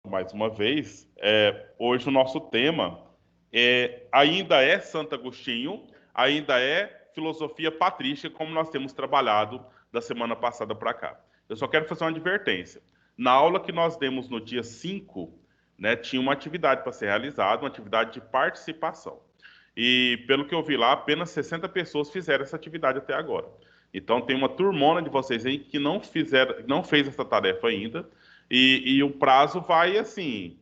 mais uma vez. Hoje o nosso tema ainda é Santo Agostinho, ainda é filosofia patrística, como nós temos trabalhado da semana passada para cá. Eu só quero fazer uma advertência. Na aula que nós demos no dia 5, né, tinha uma atividade para ser realizada, uma atividade de participação. E, pelo que eu vi lá, apenas 60 pessoas fizeram essa atividade até agora. Então, tem uma turmona de vocês aí que não fez essa tarefa ainda, e o prazo vai assim.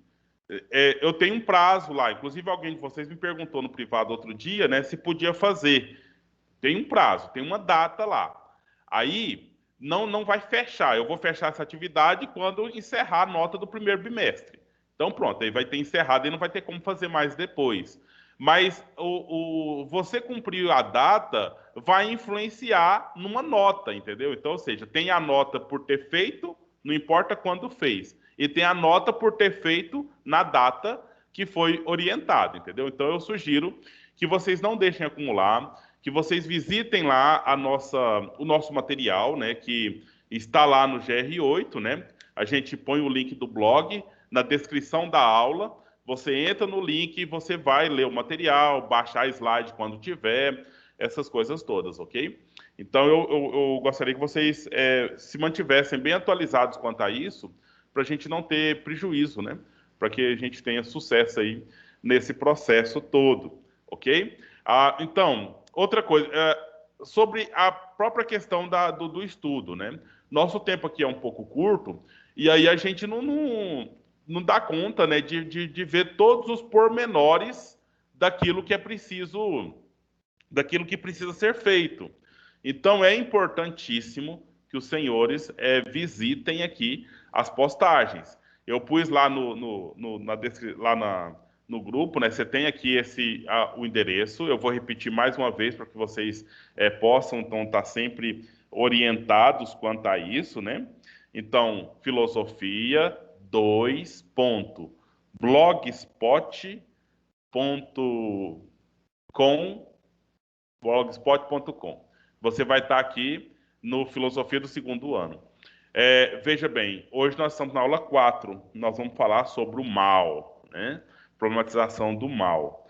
Eu tenho um prazo lá, inclusive alguém de vocês me perguntou no privado outro dia, né, se podia fazer. Tem um prazo, tem uma data lá. Aí não vai fechar. Eu vou fechar essa atividade quando encerrar a nota do primeiro bimestre. Então pronto, aí vai ter encerrado e não vai ter como fazer mais depois. Mas você cumprir a data vai influenciar numa nota, entendeu? Então, ou seja, tem a nota por ter feito, não importa quando fez. E tem a nota por ter feito na data que foi orientado, entendeu? Então eu sugiro que vocês não deixem acumular, que vocês visitem lá o nosso material, né, que está lá no GR8, né? A gente põe o link do blog na descrição da aula. Você entra no link e você vai ler o material, baixar slide quando tiver, essas coisas todas, ok? Então eu gostaria que vocês se mantivessem bem atualizados quanto a isso, para a gente não ter prejuízo, né? Para que a gente tenha sucesso aí nesse processo todo, ok? Então, outra coisa, sobre a própria questão do estudo, né? Nosso tempo aqui é um pouco curto, e aí a gente não dá conta, né, de ver todos os pormenores daquilo que é preciso, daquilo que precisa ser feito. Então, é importantíssimo que os senhores visitem aqui as postagens. Eu pus lá no grupo, né? Você tem aqui o endereço. Eu vou repetir mais uma vez para que vocês possam então estar sempre orientados quanto a isso, né? Então, filosofia 2.blogspot.com blogspot.com. Você vai estar aqui no Filosofia do Segundo Ano. Veja bem, hoje nós estamos na aula 4, nós vamos falar sobre o mal, né? Problematização do mal.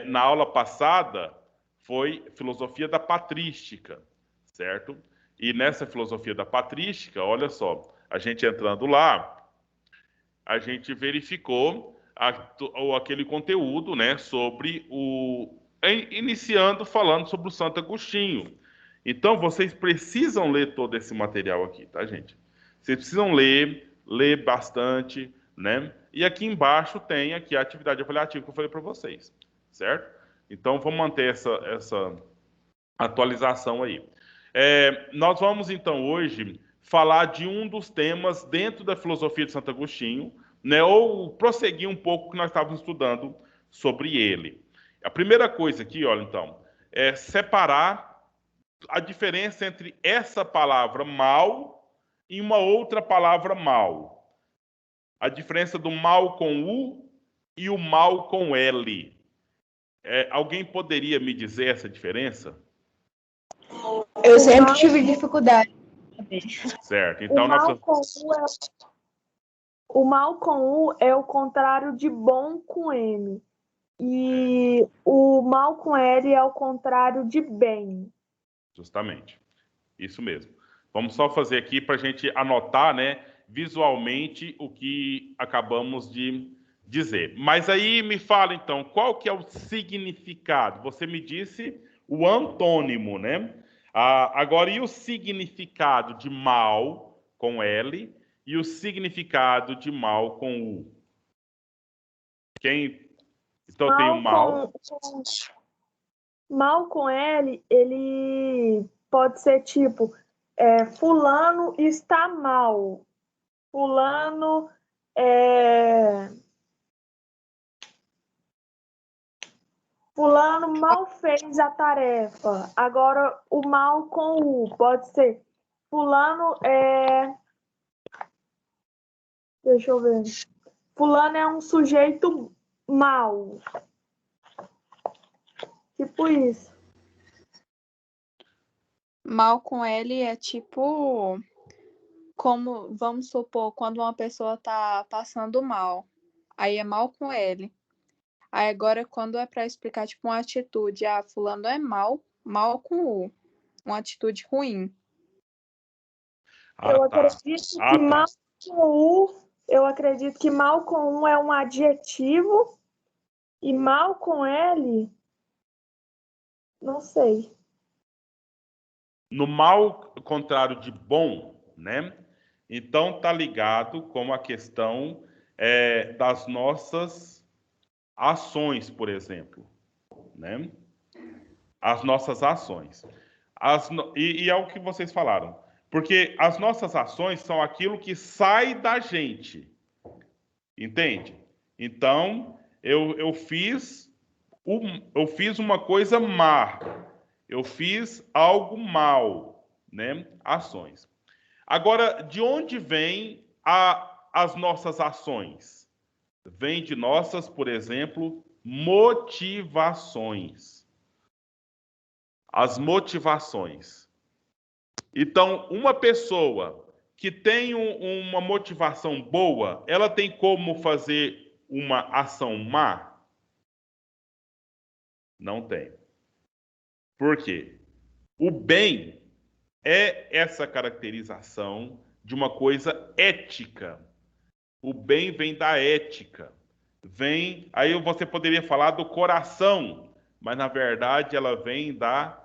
Na aula passada foi filosofia da patrística, certo? E nessa filosofia da patrística, olha só, a gente entrando lá, a gente verificou aquele conteúdo, né, sobre iniciando falando sobre o Santo Agostinho. Então, vocês precisam ler todo esse material aqui, tá, gente? Vocês precisam ler bastante, né? E aqui embaixo tem aqui a atividade avaliativa que eu falei para vocês, certo? Então, vamos manter essa atualização aí. Nós vamos, então, hoje falar de um dos temas dentro da filosofia de Santo Agostinho, né, ou prosseguir um pouco o que nós estávamos estudando sobre ele. A primeira coisa aqui, olha, então, é separar a diferença entre essa palavra mal e uma outra palavra mal. A diferença do mal com U e o mal com L. Alguém poderia me dizer essa diferença? Eu sempre tive dificuldade. Certo. Então, o mal com U é o contrário de bom com M. E o mal com L é o contrário de bem. Justamente. Isso mesmo. Vamos só fazer aqui para a gente anotar, né, visualmente o que acabamos de dizer. Mas aí me fala, então, qual que é o significado? Você me disse o antônimo, né? Agora, e o significado de mal com L e o significado de mal com U? Então tem o mal. Mal com L, ele pode ser tipo, fulano está mal. Fulano Fulano mal fez a tarefa. Agora, o mal com U pode ser fulano Deixa eu ver. Fulano é um sujeito mau. Tipo isso. Mal com L é tipo como, vamos supor, quando uma pessoa tá passando mal, aí é mal com L. Aí agora, quando é para explicar, tipo, uma atitude, fulano é mal, mal com U. Uma atitude ruim. Eu tá. acredito que mal com U, eu acredito que mal com U é um adjetivo e mal com L, não sei. No mal contrário de bom, né? Então tá ligado com a questão das nossas ações, por exemplo, né? As nossas ações. E é o que vocês falaram. Porque as nossas ações são aquilo que sai da gente. Entende? Então, eu fiz uma coisa má. Eu fiz algo mal, né? Ações. Agora, de onde vêm as nossas ações? Vem de nossas, por exemplo, motivações. As motivações. Então, uma pessoa que tem uma motivação boa, ela tem como fazer uma ação má? Não tem. Por quê? O bem é essa caracterização de uma coisa ética. O bem vem da ética. Aí você poderia falar do coração, mas na verdade ela vem da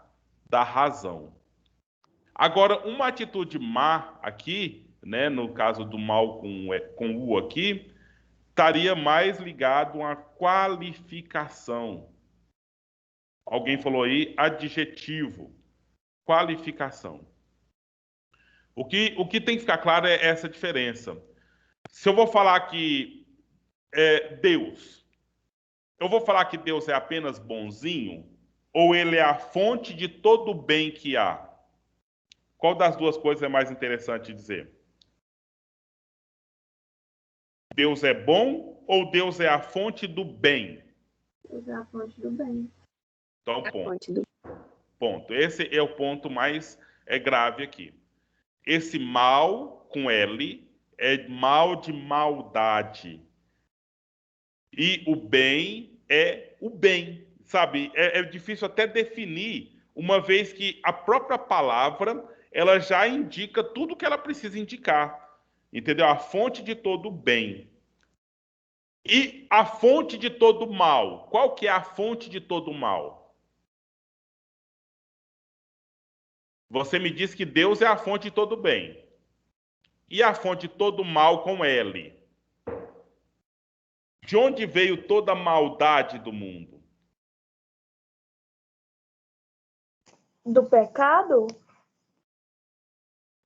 razão. Agora, uma atitude má aqui, né, no caso do mal com U aqui, estaria mais ligado a uma qualificação. Alguém falou aí adjetivo, qualificação. O que tem que ficar claro é essa diferença. Se eu vou falar que Deus, eu vou falar que Deus é apenas bonzinho ou ele é a fonte de todo o bem que há? Qual das duas coisas é mais interessante dizer? Deus é bom ou Deus é a fonte do bem? Deus é a fonte do bem. Então, ponto. Esse é o ponto mais grave aqui. Esse mal com L é mal de maldade. E o bem é o bem, sabe? É difícil até definir, uma vez que a própria palavra ela já indica tudo o que ela precisa indicar. Entendeu? A fonte de todo bem. E a fonte de todo mal. Qual que é a fonte de todo mal? Você me diz que Deus é a fonte de todo bem. E a fonte de todo mal com L? De onde veio toda a maldade do mundo? Do pecado?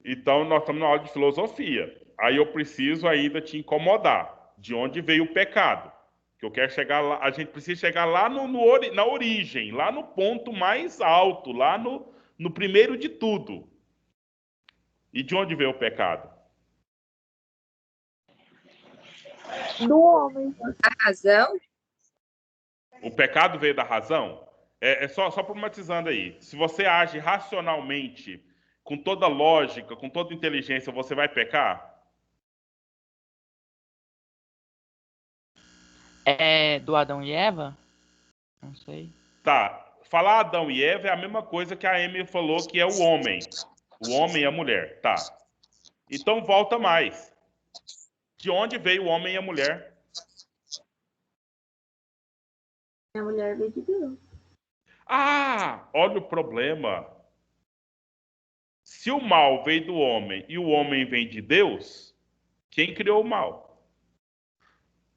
Então, nós estamos na aula de filosofia. Aí eu preciso ainda te incomodar. De onde veio o pecado? Que eu quero chegar lá, a gente precisa chegar lá na origem, lá no ponto mais alto, lá no primeiro de tudo. E de onde veio o pecado? Do homem. A razão? O pecado veio da razão? Só problematizando aí. Se você age racionalmente, com toda lógica, com toda inteligência, você vai pecar? É do Adão e Eva? Não sei. Tá. Falar Adão e Eva é a mesma coisa que a Amy falou que é o homem. O homem e a mulher. Tá. Então volta mais. De onde veio o homem e a mulher? A mulher veio de Deus. Ah, olha o problema. Se o mal veio do homem e o homem vem de Deus, quem criou o mal?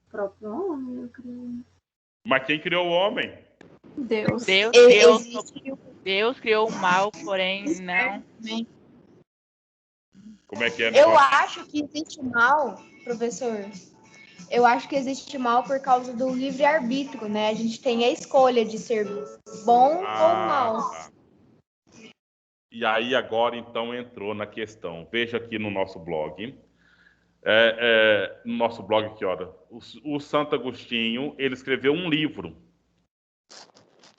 O próprio homem, eu creio. Mas quem criou o homem? Deus. Deus criou o mal, porém não. Como é que é? Eu acho que existe mal, professor. Eu acho que existe mal por causa do livre-arbítrio, né? A gente tem a escolha de ser bom ou mal. Tá. E aí agora então entrou na questão. Veja aqui no nosso blog. No nosso blog aqui, olha. O Santo Agostinho, ele escreveu um livro.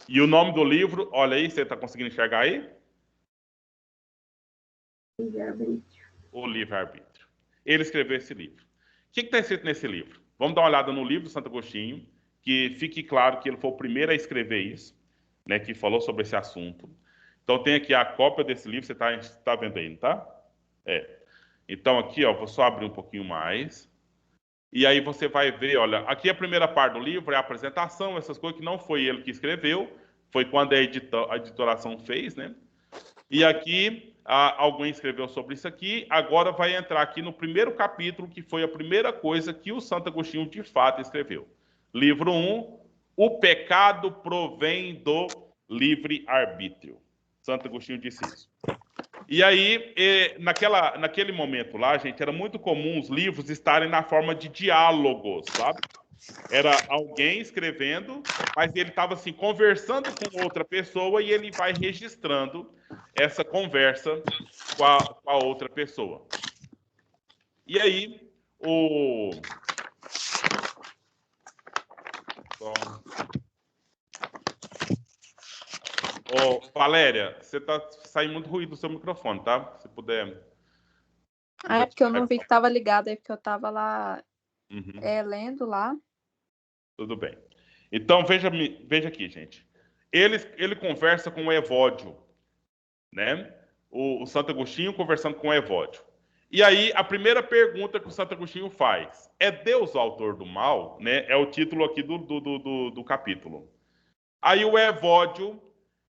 E o nome do livro, olha aí, você está conseguindo enxergar aí? Livre-arbítrio. o livre-arbítrio. Ele escreveu esse livro. O que está escrito nesse livro? Vamos dar uma olhada no livro do Santo Agostinho, que fique claro que ele foi o primeiro a escrever isso, né, que falou sobre esse assunto. Então tem aqui a cópia desse livro, você está vendo aí, não tá? Então aqui, ó, vou só abrir um pouquinho mais. E aí você vai ver, olha, aqui a primeira parte do livro é a apresentação, essas coisas que não foi ele que escreveu, foi quando a editoração fez, né? E aqui alguém escreveu sobre isso aqui. Agora vai entrar aqui no primeiro capítulo, que foi a primeira coisa que o Santo Agostinho de fato escreveu. Livro 1, o pecado provém do livre-arbítrio. Santo Agostinho disse isso. E aí, naquele momento lá, gente, era muito comum os livros estarem na forma de diálogos, sabe? Era alguém escrevendo, mas ele estava assim, conversando com outra pessoa e ele vai registrando essa conversa com a outra pessoa. E aí, Valéria, você está saindo muito ruído do seu microfone, tá? Se puder... É porque eu não vi que estava ligado, é porque eu estava lá lendo lá. Tudo bem. Então, veja aqui, gente. Ele conversa com o Evódio, né? O Santo Agostinho conversando com o Evódio. E aí, a primeira pergunta que o Santo Agostinho faz, é Deus o autor do mal? Né? É o título aqui do capítulo. Aí o Evódio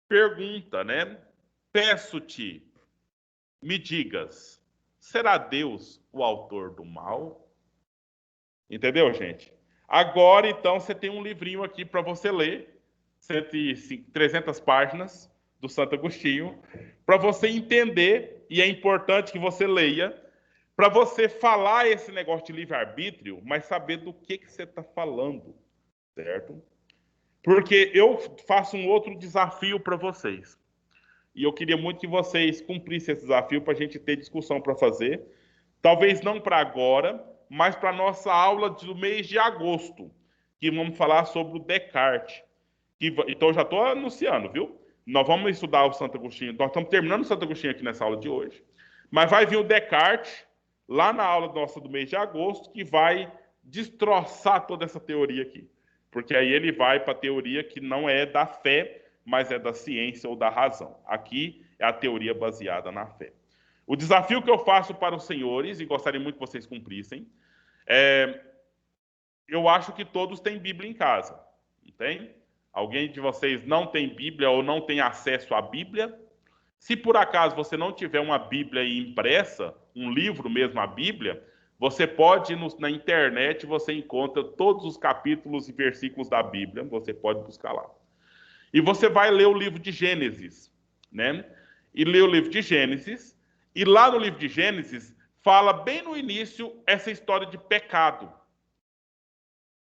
pergunta, né? Peço-te, me digas, será Deus o autor do mal? Entendeu, gente? Agora, então, você tem um livrinho aqui para você ler, 300 páginas do Santo Agostinho, para você entender, e é importante que você leia, para você falar esse negócio de livre-arbítrio, mas saber do que você está falando, certo? Porque eu faço um outro desafio para vocês. E eu queria muito que vocês cumprissem esse desafio para a gente ter discussão para fazer. Talvez não para agora, mas para a nossa aula do mês de agosto, que vamos falar sobre o Descartes. Então, eu já estou anunciando, viu? Nós vamos estudar o Santo Agostinho. Nós estamos terminando o Santo Agostinho aqui nessa aula de hoje. Mas vai vir o Descartes, lá na aula nossa do mês de agosto, que vai destroçar toda essa teoria aqui. Porque aí ele vai para a teoria que não é da fé, mas é da ciência ou da razão. Aqui é a teoria baseada na fé. O desafio que eu faço para os senhores, e gostaria muito que vocês cumprissem, eu acho que todos têm Bíblia em casa, não tem? Alguém de vocês não tem Bíblia ou não tem acesso à Bíblia? Se por acaso você não tiver uma Bíblia impressa, um livro mesmo, a Bíblia, você pode, na internet, você encontra todos os capítulos e versículos da Bíblia, você pode buscar lá. E você vai ler o livro de Gênesis, né? E ler o livro de Gênesis, e lá no livro de Gênesis, fala bem no início essa história de pecado.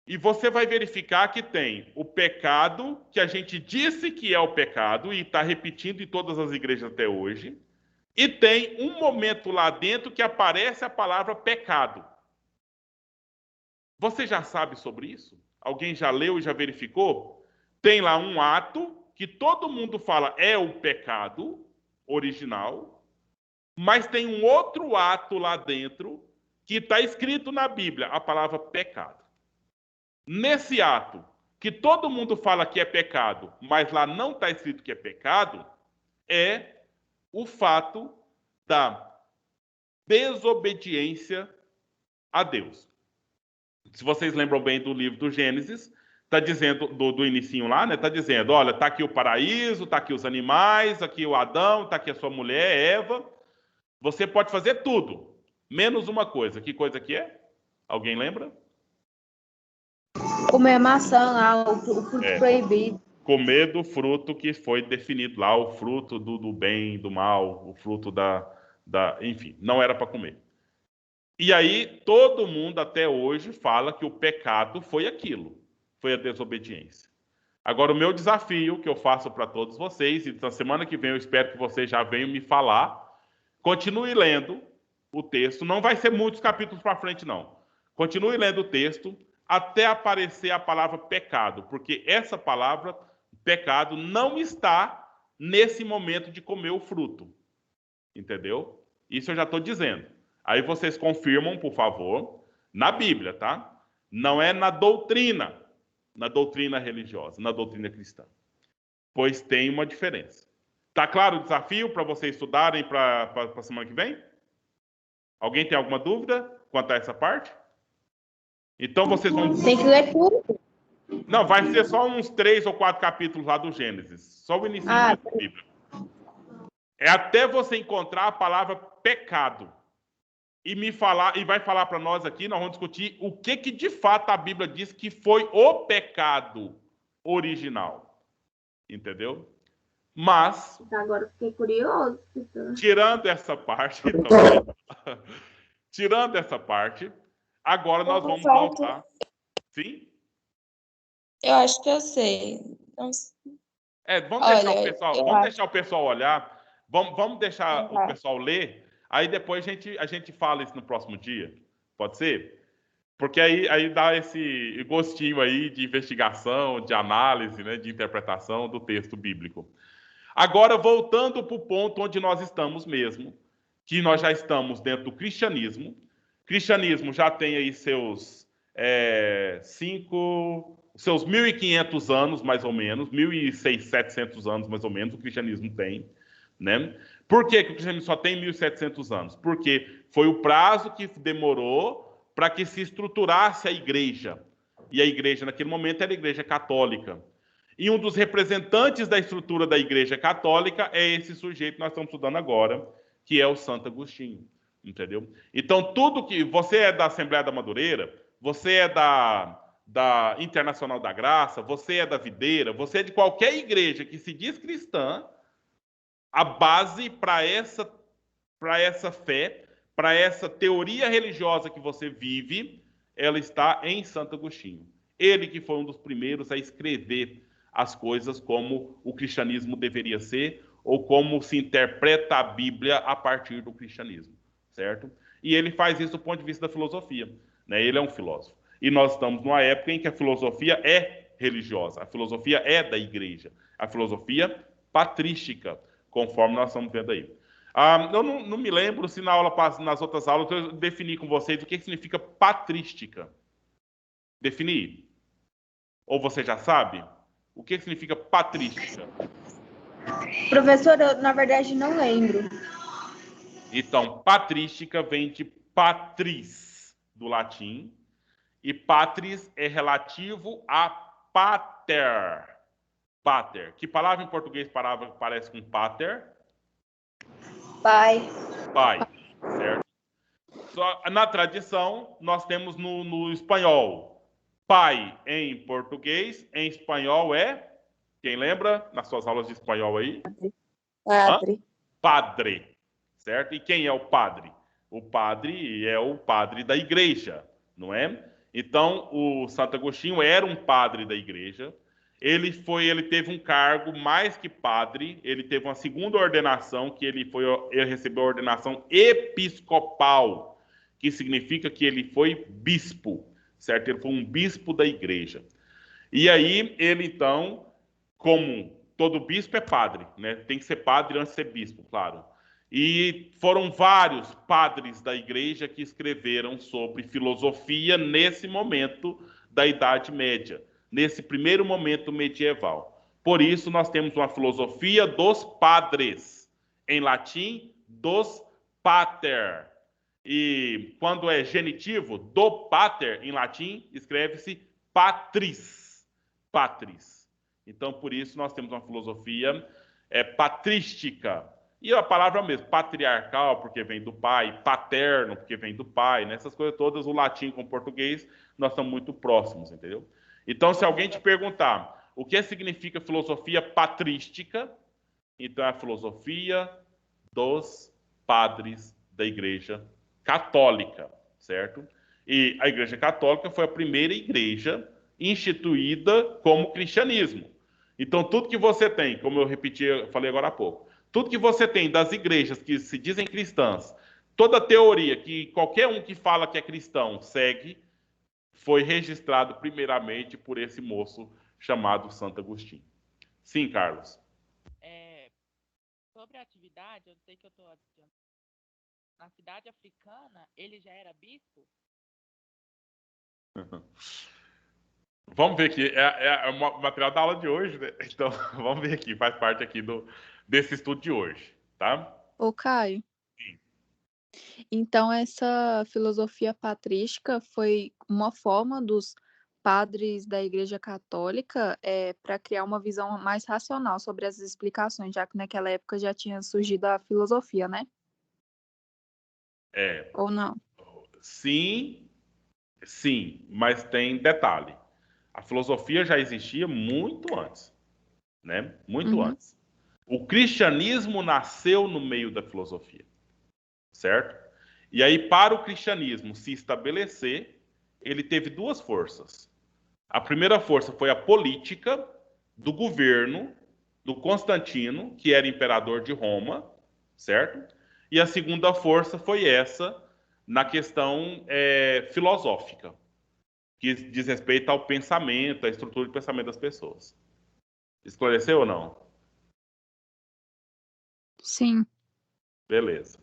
E você vai verificar que tem o pecado, que a gente disse que é o pecado, e está repetindo em todas as igrejas até hoje, e tem um momento lá dentro que aparece a palavra pecado. Você já sabe sobre isso? Alguém já leu e já verificou? Tem lá um ato que todo mundo fala é o pecado original, mas tem um outro ato lá dentro que está escrito na Bíblia, a palavra pecado. Nesse ato, que todo mundo fala que é pecado, mas lá não está escrito que é pecado, é o fato da desobediência a Deus. Se vocês lembram bem do livro do Gênesis, está dizendo, do inicinho lá, né? Está dizendo, olha, está aqui o paraíso, está aqui os animais, aqui o Adão, está aqui a sua mulher, Eva. Você pode fazer tudo, menos uma coisa. Que coisa que é? Alguém lembra? Comer maçã lá, o fruto proibido. Comer do fruto que foi definido lá, o fruto do bem e do mal, o fruto enfim, não era para comer. E aí todo mundo até hoje fala que o pecado foi aquilo, foi a desobediência. Agora o meu desafio que eu faço para todos vocês, e na semana que vem eu espero que vocês já venham me falar, continue lendo o texto, não vai ser muitos capítulos para frente não. Continue lendo o texto até aparecer a palavra pecado, porque essa palavra pecado não está nesse momento de comer o fruto. Entendeu? Isso eu já estou dizendo. Aí vocês confirmam, por favor, na Bíblia, tá? Não é na doutrina religiosa, na doutrina cristã. Pois tem uma diferença. Tá claro o desafio para vocês estudarem para a semana que vem? Alguém tem alguma dúvida quanto a essa parte? Então vocês vão... Tem que ler tudo. Não, vai ser só uns 3 ou 4 capítulos lá do Gênesis. Só o início da Bíblia. É até você encontrar a palavra pecado. E vai falar para nós aqui, nós vamos discutir o que de fato a Bíblia diz que foi o pecado original. Entendeu? Mas... Agora eu fiquei curioso. Tirando essa parte... tirando essa parte, agora nós vamos voltar... Sim? Eu acho que eu sei. Então, Vamos deixar o pessoal olhar, vamos deixar o pessoal ler, aí depois a gente fala isso no próximo dia, pode ser? Porque aí dá esse gostinho aí de investigação, de análise, né, de interpretação do texto bíblico. Agora, voltando para o ponto onde nós estamos mesmo, que nós já estamos dentro do cristianismo. O cristianismo já tem aí seus 1.500 anos, mais ou menos, 1.600 anos, mais ou menos, o cristianismo tem, né? Por que o cristianismo só tem 1.700 anos? Porque foi o prazo que demorou para que se estruturasse a igreja. E a igreja, naquele momento, era a igreja católica. E um dos representantes da estrutura da igreja católica é esse sujeito que nós estamos estudando agora, que é o Santo Agostinho, entendeu? Então, tudo que... Você é da Assembleia da Madureira, você é da Internacional da Graça, você é da Videira, você é de qualquer igreja que se diz cristã, a base para essa fé, para essa teoria religiosa que você vive, ela está em Santo Agostinho. Ele que foi um dos primeiros a escrever as coisas como o cristianismo deveria ser, ou como se interpreta a Bíblia a partir do cristianismo, certo? E ele faz isso do ponto de vista da filosofia, né? Ele é um filósofo. E nós estamos numa época em que a filosofia é religiosa, a filosofia é da igreja, a filosofia patrística, conforme nós estamos vendo aí. Eu não me lembro se nas outras aulas eu defini com vocês o que significa patrística. Defini? Ou você já sabe? O que significa patrística? Professor, eu, na verdade, não lembro. Então, patrística vem de patris, do latim, e patris é relativo a pater. Pater. Que palavra em português parece com pater? Pai. Pai, certo? Só, na tradição, nós temos no espanhol. Pai em português, em espanhol é... Quem lembra nas suas aulas de espanhol aí? Padre. Padre, certo? E quem é o padre? O padre é o padre da igreja, não é? Então, o Santo Agostinho era um padre da igreja. Ele teve um cargo mais que padre, ele teve uma segunda ordenação, que ele recebeu a ordenação episcopal, que significa que ele foi bispo, certo? Ele foi um bispo da igreja. E aí, ele então, como todo bispo é padre, né? Tem que ser padre antes de ser bispo, claro. E foram vários padres da igreja que escreveram sobre filosofia nesse momento da Idade Média, nesse primeiro momento medieval. Por isso, nós temos uma filosofia dos padres, em latim, dos pater. E quando é genitivo, do pater, em latim, escreve-se patris. Patris. Então, por isso, nós temos uma filosofia patrística. E a palavra mesmo, patriarcal, porque vem do pai, paterno, porque vem do pai, né? Essas coisas todas, o latim com o português, nós estamos muito próximos, entendeu? Então, se alguém te perguntar o que significa filosofia patrística, então é a filosofia dos padres da Igreja Católica, certo? E a Igreja Católica foi a primeira igreja instituída como cristianismo. Então, tudo que você tem, como eu falei agora há pouco, tudo que você tem das igrejas que se dizem cristãs, toda teoria que qualquer um que fala que é cristão segue, foi registrado primeiramente por esse moço chamado Santo Agostinho. Sim, Carlos. Sobre a atividade, eu sei que eu estou na cidade africana, ele já era bispo? Vamos ver aqui. É o material da aula de hoje, né? Então, vamos ver aqui. Faz parte aqui desse estudo de hoje, tá? Ô, Caio, Sim. então essa filosofia patrística foi uma forma dos padres da Igreja Católica para criar uma visão mais racional sobre as explicações, já que naquela época já tinha surgido a filosofia, né? É, Ou não? sim, sim, mas tem detalhe. A filosofia já existia muito antes, né? Muito Uhum. antes. O cristianismo nasceu no meio da filosofia, certo? E aí, para o cristianismo se estabelecer, ele teve duas forças. A primeira força foi a política do governo do Constantino, que era imperador de Roma, certo? E a segunda força foi essa na questão filosófica, que diz respeito ao pensamento, à estrutura de pensamento das pessoas. Esclareceu ou não? Sim. Beleza.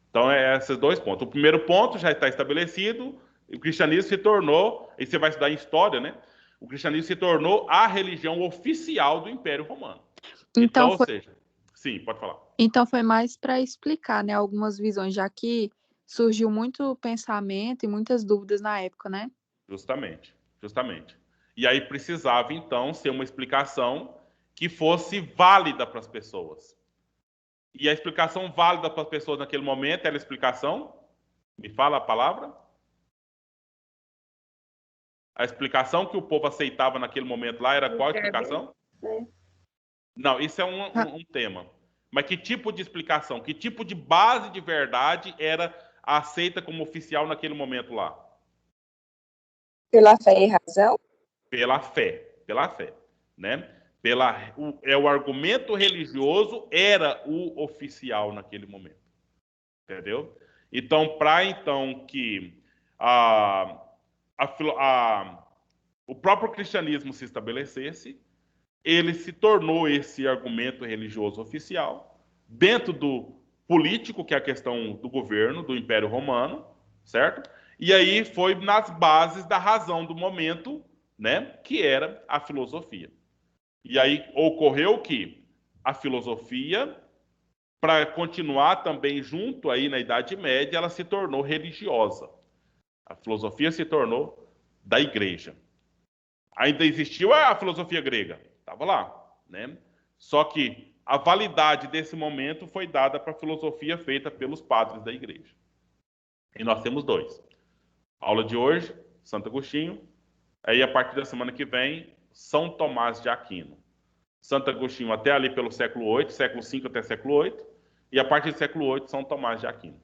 Então, esses dois pontos. O primeiro ponto já está estabelecido, o cristianismo se tornou, e você vai estudar em história, né? O cristianismo se tornou a religião oficial do Império Romano. Então, Então ou foi, seja, sim, pode falar. então foi mais para explicar, né, algumas visões, já que surgiu muito pensamento e muitas dúvidas na época, né? Justamente, justamente. E aí precisava, então, ser uma explicação que fosse válida para as pessoas. E a explicação válida para as pessoas naquele momento era a explicação? Me fala a palavra? A explicação que o povo aceitava naquele momento lá era qual a explicação? Não, isso é um tema. Mas que tipo de explicação, que tipo de base de verdade era aceita como oficial naquele momento lá? Pela fé e razão? Pela fé, né? O argumento religioso era o oficial naquele momento, entendeu? Então, para então que a, a, o próprio cristianismo se estabelecesse, ele se tornou esse argumento religioso oficial dentro do político, que é a questão do governo, do Império Romano, certo? E aí foi nas bases da razão do momento, né, que era a filosofia. E aí ocorreu que a filosofia, para continuar também junto aí na Idade Média, ela se tornou religiosa. A filosofia se tornou da igreja. Ainda existiu a filosofia grega, estava lá, né? Só que a validade desse momento foi dada para a filosofia feita pelos padres da igreja. E nós temos dois. Aula de hoje, Santo Agostinho. Aí, a partir da semana que vem, São Tomás de Aquino. Santo Agostinho até ali pelo século VIII, século V até século VIII. E a partir do século VIII, São Tomás de Aquino.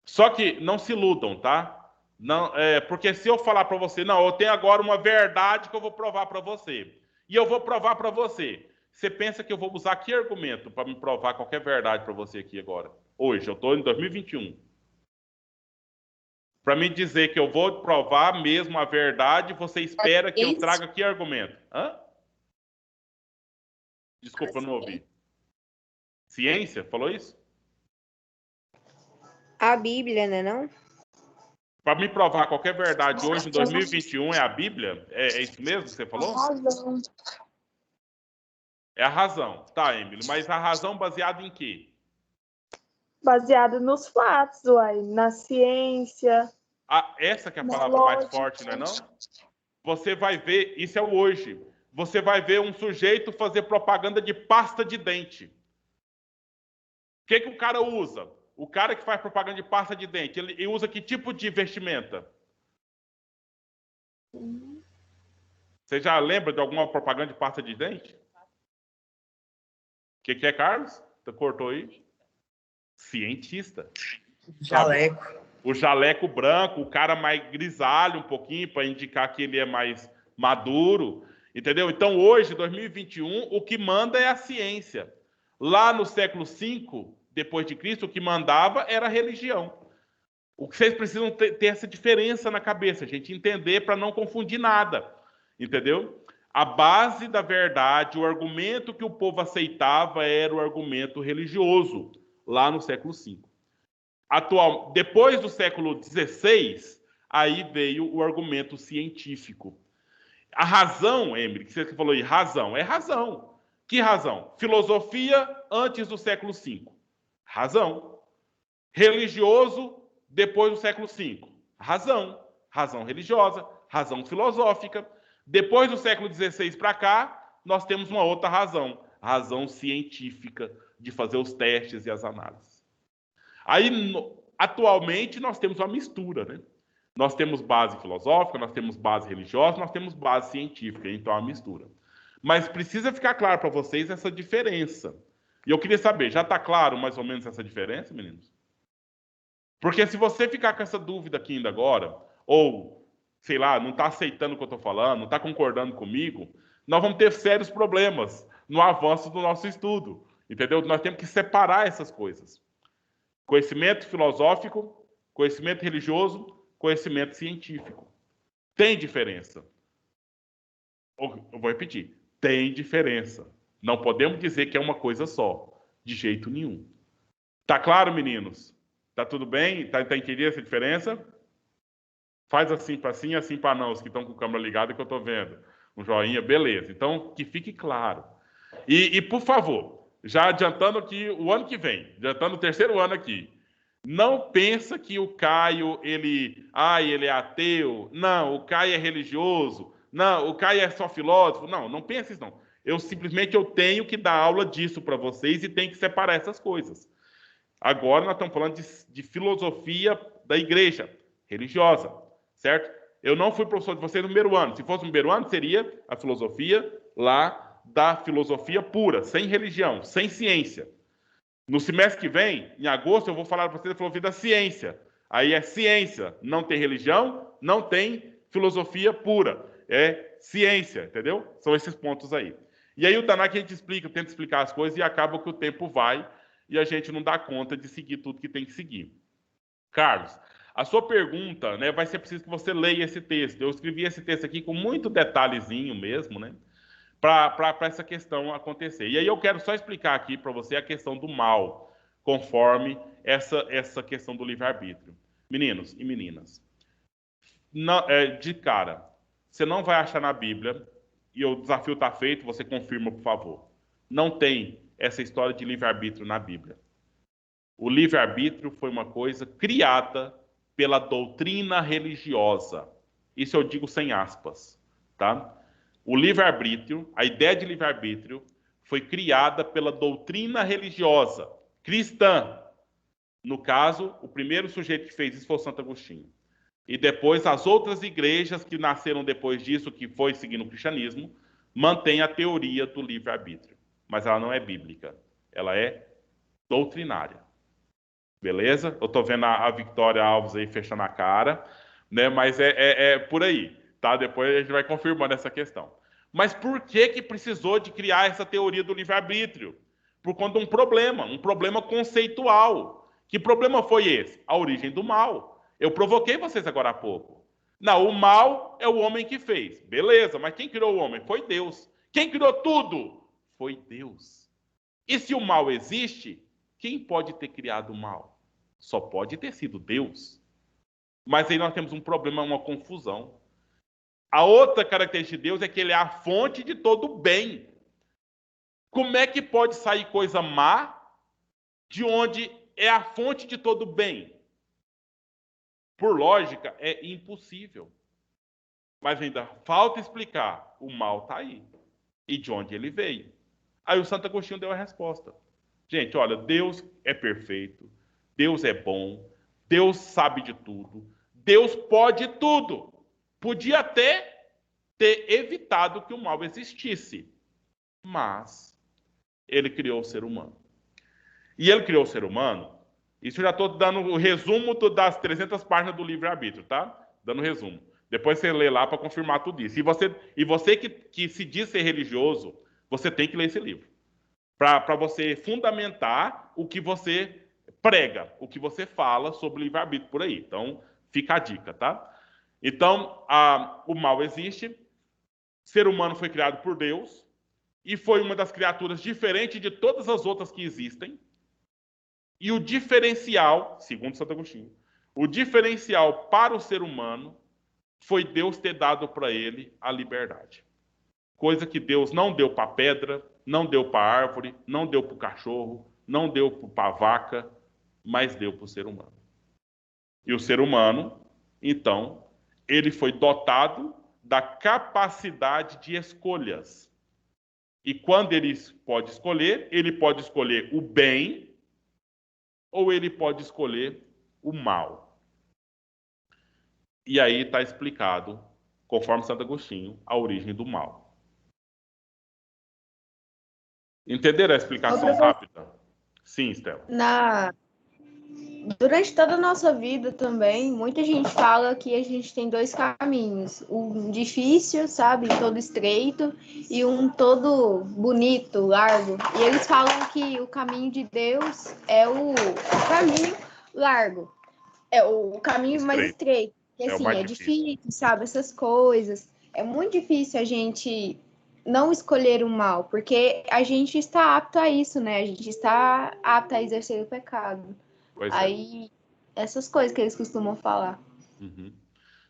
Só que não se iludam, tá? Não, porque se eu falar para você, não, eu tenho agora uma verdade que eu vou provar para você. E eu vou provar para você. Você pensa que eu vou usar que argumento para me provar qualquer verdade para você aqui agora? Hoje, eu estou em 2021. Para me dizer que eu vou provar mesmo a verdade, você espera que eu traga que argumento? Hã? Desculpa, eu não ouvi. Ciência? Falou isso? A Bíblia, né, não? Para me provar qualquer verdade hoje, em 2021, é a Bíblia? É isso mesmo que você falou? Razão. É a razão. Tá, Emily, mas a razão baseada em quê? Baseado nos fatos, uai, na ciência. Essa que é a Na palavra mais lógica. forte, não é não? Você vai ver, isso é o hoje. Você vai ver um sujeito fazer propaganda de pasta de dente. O que o cara usa? O cara que faz propaganda de pasta de dente, ele usa que tipo de vestimenta? Você já lembra de alguma propaganda de pasta de dente? O que é, Carlos? Você cortou aí? Cientista. Jaleco. Sabe? O jaleco branco, o cara mais grisalho um pouquinho, para indicar que ele é mais maduro, entendeu? Então, hoje, 2021, o que manda é a ciência. Lá no século V, depois de Cristo, o que mandava era a religião. O que vocês precisam ter essa diferença na cabeça, a gente entender para não confundir nada, entendeu? A base da verdade, o argumento que o povo aceitava era o argumento religioso, lá no século V. Depois do século XVI, aí veio o argumento científico. A razão, Emily, que você falou aí, razão, é razão. Que razão? Filosofia antes do século V. Razão. Religioso depois do século V. Razão. Razão religiosa, razão filosófica. Depois do século XVI para cá, nós temos uma outra razão. Razão científica, de fazer os testes e as análises. Aí, atualmente, nós temos uma mistura, né? Nós temos base filosófica, nós temos base religiosa, nós temos base científica, então é uma mistura. Mas precisa ficar claro para vocês essa diferença. E eu queria saber, já está claro mais ou menos essa diferença, meninos? Porque se você ficar com essa dúvida aqui ainda agora, ou, sei lá, não está aceitando o que eu estou falando, não está concordando comigo, nós vamos ter sérios problemas no avanço do nosso estudo, entendeu? Nós temos que separar essas coisas. Conhecimento filosófico, conhecimento religioso, conhecimento científico. Tem diferença. Eu vou repetir. Tem diferença. Não podemos dizer que é uma coisa só. De jeito nenhum. Tá claro, meninos? Tá tudo bem? Tá entendendo essa diferença? Faz assim para sim, assim para não. Os que estão com a câmera ligada que eu tô vendo. Um joinha, beleza. Então, que fique claro. E por favor, já adiantando que o ano que vem, adiantando o terceiro ano aqui, não pensa que o Caio, ele é ateu. Não, o Caio é religioso. Não, o Caio é só filósofo. Não, não pense isso não. Eu tenho que dar aula disso para vocês e tenho que separar essas coisas. Agora nós estamos falando de filosofia da igreja religiosa, certo? Eu não fui professor de vocês no primeiro ano. Se fosse no primeiro ano, seria a filosofia lá da filosofia pura, sem religião, sem ciência. No semestre que vem, em agosto, eu vou falar para vocês da filosofia da ciência. Aí é ciência, não tem religião, não tem filosofia pura. É ciência, entendeu? São esses pontos aí. E aí o Tanak a gente tenta explicar as coisas e acaba que o tempo vai e a gente não dá conta de seguir tudo que tem que seguir. Carlos, a sua pergunta, né, vai ser preciso que você leia esse texto. Eu escrevi esse texto aqui com muito detalhezinho mesmo, né? Para essa questão acontecer. E aí eu quero só explicar aqui para você a questão do mal, conforme essa questão do livre-arbítrio. Meninos e meninas, de cara, você não vai achar na Bíblia, e o desafio está feito, você confirma, por favor. Não tem essa história de livre-arbítrio na Bíblia. O livre-arbítrio foi uma coisa criada pela doutrina religiosa. Isso eu digo sem aspas, tá? O livre-arbítrio, a ideia de livre-arbítrio, foi criada pela doutrina religiosa cristã. No caso, o primeiro sujeito que fez isso foi o Santo Agostinho. E depois, as outras igrejas que nasceram depois disso, que foi seguindo o cristianismo, mantêm a teoria do livre-arbítrio. Mas ela não é bíblica. Ela é doutrinária. Beleza? Eu estou vendo a Victoria Alves aí fechando a cara, né? Mas é por aí. Tá? Depois a gente vai confirmando essa questão. Mas por que precisou de criar essa teoria do livre-arbítrio? Por conta de um problema conceitual. Que problema foi esse? A origem do mal. Eu provoquei vocês agora há pouco. Não, o mal é o homem que fez. Beleza, mas quem criou o homem? Foi Deus. Quem criou tudo? Foi Deus. E se o mal existe, quem pode ter criado o mal? Só pode ter sido Deus. Mas aí nós temos um problema, uma confusão. A outra característica de Deus é que ele é a fonte de todo bem. Como é que pode sair coisa má de onde é a fonte de todo bem? Por lógica, é impossível. Mas ainda falta explicar. O mal está aí. E de onde ele veio? Aí o Santo Agostinho deu a resposta. Gente, olha, Deus é perfeito. Deus é bom. Deus sabe de tudo. Deus pode tudo. Podia até ter evitado que o mal existisse. Mas ele criou o ser humano. E ele criou o ser humano. Isso eu já estou dando o resumo das 300 páginas do livre-arbítrio, tá? Dando resumo. Depois você lê lá para confirmar tudo isso. E você que se diz ser religioso, você tem que ler esse livro. Para você fundamentar o que você prega, o que você fala sobre o livre-arbítrio por aí. Então, fica a dica, tá? Então, o mal existe. O ser humano foi criado por Deus. E foi uma das criaturas diferentes de todas as outras que existem. E o diferencial, segundo Santo Agostinho, o diferencial para o ser humano foi Deus ter dado para ele a liberdade. Coisa que Deus não deu para a pedra, não deu para a árvore, não deu para o cachorro, não deu para a vaca, mas deu para o ser humano. E o ser humano, então, ele foi dotado da capacidade de escolhas. E quando ele pode escolher o bem ou ele pode escolher o mal. E aí está explicado, conforme Santo Agostinho, a origem do mal. Entenderam a explicação rápida? Sim, Estela. Durante toda a nossa vida também, muita gente fala que a gente tem dois caminhos. Um difícil, sabe, todo estreito, e um todo bonito, largo. E eles falam que o caminho de Deus é o caminho largo. É o caminho mais estreito. Que assim, é difícil, sabe, essas coisas. É muito difícil a gente não escolher o mal, porque a gente está apto a isso, né? A gente está apto a exercer o pecado. Aí, essas coisas que eles costumam falar. Uhum.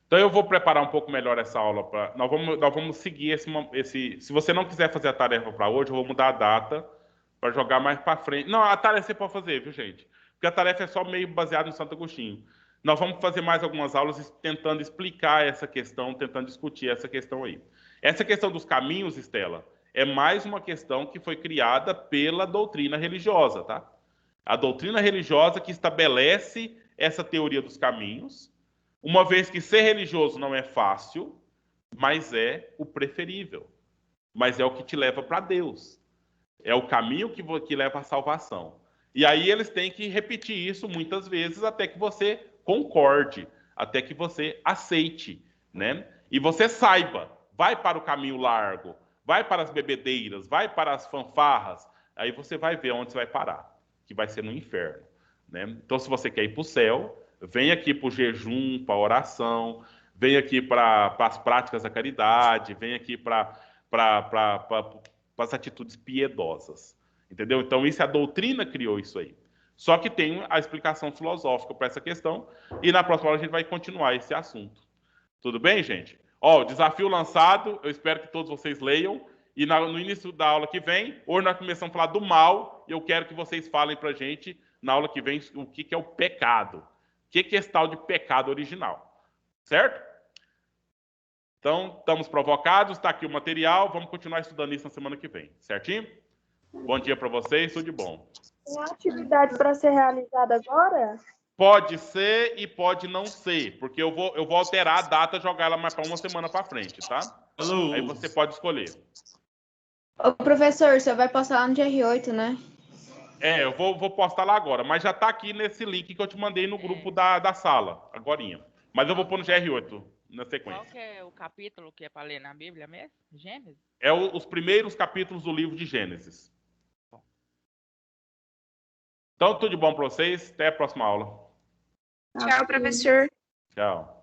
Então eu vou preparar um pouco melhor essa aula. Nós vamos seguir esse. Se você não quiser fazer a tarefa para hoje, eu vou mudar a data para jogar mais para frente. Não, a tarefa você pode fazer, viu, gente? Porque a tarefa é só meio baseada no Santo Agostinho. Nós vamos fazer mais algumas aulas tentando explicar essa questão, tentando discutir essa questão aí. Essa questão dos caminhos, Estela, é mais uma questão que foi criada pela doutrina religiosa, tá? A doutrina religiosa que estabelece essa teoria dos caminhos, uma vez que ser religioso não é fácil, mas é o preferível. Mas é o que te leva para Deus. É o caminho que leva à salvação. E aí eles têm que repetir isso muitas vezes até que você concorde, até que você aceite, né? E você saiba, vai para o caminho largo, vai para as bebedeiras, vai para as fanfarras, aí você vai ver onde você vai parar, que vai ser no inferno, né? Então, se você quer ir para o céu, vem aqui para o jejum, para a oração, vem aqui para as práticas da caridade, vem aqui para as atitudes piedosas, entendeu? Então, isso a doutrina criou isso aí. Só que tem a explicação filosófica para essa questão, e na próxima aula a gente vai continuar esse assunto. Tudo bem, gente? Ó, o desafio lançado, eu espero que todos vocês leiam, e no início da aula que vem, hoje nós começamos a falar do mal, e eu quero que vocês falem para a gente, na aula que vem, o que é o pecado. O que é esse tal de pecado original? Certo? Então, estamos provocados, está aqui o material, vamos continuar estudando isso na semana que vem, certinho? Bom dia para vocês, tudo de bom. Tem atividade para ser realizada agora? Pode ser e pode não ser, porque eu vou alterar a data e jogar ela mais para uma semana para frente, tá? Hello. Aí você pode escolher. Ô, professor, você vai postar lá no GR8, né? É, eu vou postar lá agora, mas já tá aqui nesse link que eu te mandei no grupo da sala, agorinha. Mas eu vou pôr no GR8 na sequência. Qual que é o capítulo que é para ler na Bíblia mesmo? Gênesis? É os primeiros capítulos do livro de Gênesis. Então, tudo de bom para vocês. Até a próxima aula. Tchau, professor. Tchau.